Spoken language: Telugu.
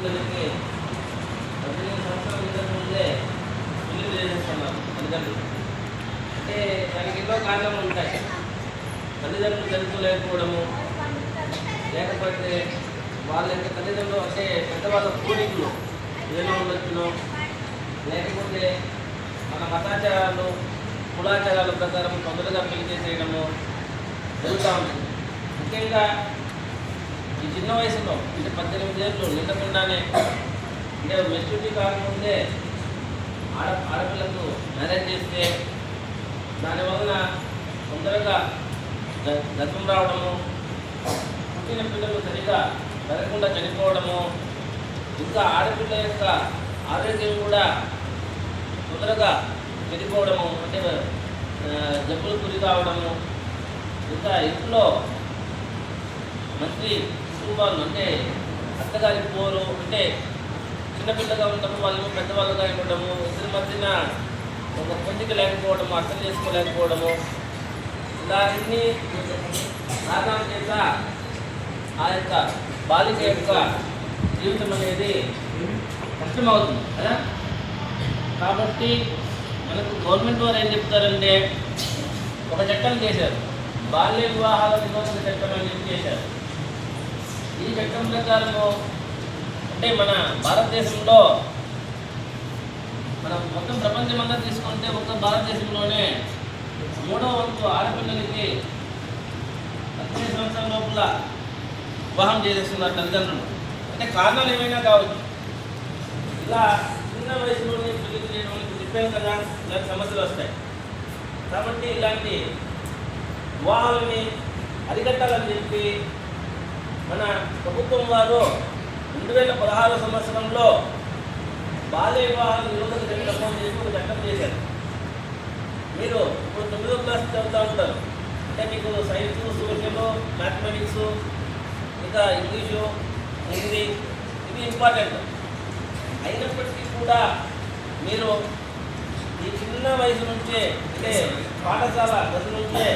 ఆడపిల్లలకి 18 సంవత్సరాల క్రితం ముందే పెళ్లి చేసేస్తున్నారు తల్లిదండ్రులు. అంటే దానికి ఎన్నో కారణాలు ఉంటాయి. తల్లిదండ్రులు చదువుకోలేకపోవడము, లేకపోతే వాళ్ళ యొక్క తల్లిదండ్రులు అంటే పెద్దవాళ్ళ కోరికలు ఏదో ఉండొచ్చునో, లేకపోతే మన మతాచారాలు కులాచారాల ప్రకారం తొందరగా పెళ్లి చేసేయడము జరుగుతూ ఉంటుంది. ముఖ్యంగా ఈ చిన్న వయసులో అంటే 18 ఏళ్ళు నిండకుండానే అంటే మెచ్యూరిటీ కాకముందే ఆడపిల్లకు మ్యారేజ్ చేస్తే దానివలన తొందరగా గర్భం రావడము, పుట్టిన పిల్లలు సరిగా పెరగకుండా చనిపోవడము, ఇంకా ఆడపిల్ల యొక్క ఆరోగ్యం కూడా తొందరగా చెడిపోవడము, అంటే జబ్బులు గురి కావడము, ఇంకా ఇంట్లో మంచి కుటుంబాలు అంటే అత్తగారి పోరు అంటే చిన్నపిల్లగా ఉండటము, వాళ్ళు పెద్దవాళ్ళుగా ఉండడము, ఇద్దరి మధ్యన ఒక పొందిక లేకపోవడము, అర్థం చేసుకోలేకపోవడము, ఇలా అన్ని కారణాల చేత ఆ యొక్క బాలిక యొక్క జీవితం అనేది కష్టమవుతుంది కదా. కాబట్టి మనకు గవర్నమెంట్ వారు ఏం చెప్తారంటే ఒక చట్టం చేశారు, బాల్య వివాహాల నిరోధక చట్టం అని చెప్పి చేశారు. ఈ చట్టం ప్రకారము అంటే మన భారతదేశంలో మనం మొత్తం ప్రపంచమంతా తీసుకుంటే ఒక్క భారతదేశంలోనే 3వ వంతు ఆడపిల్లలకి 18 సంవత్సరాల లోపల వివాహం చేసేస్తున్నారు తల్లిదండ్రులు. అంటే కారణాలు ఏమైనా కావచ్చు, ఇలా చిన్న వయసులోనే పెళ్లి చేయడం చెప్పాను కదా, ఇలాంటి సమస్యలు వస్తాయి. కాబట్టి ఇలాంటి వివాహాలని అరికట్టాలని చెప్పి మన ప్రభుత్వం వారు 2016 సంవత్సరంలో బాల్య వివాహాల నిరోధక చట్టం చేసి ఒక చట్టం చేశారు. మీరు ఇప్పుడు 9వ క్లాస్ చదువుతూ ఉంటారు, అంటే మీకు సైన్స్, సోషల్, మ్యాథమెటిక్స్, ఇంకా ఇంగ్లీషు, హిందీ ఇది ఇంపార్టెంట్. అయినప్పటికీ కూడా మీరు ఈ చిన్న వయసు నుంచే అంటే పాఠశాల దశ నుంచే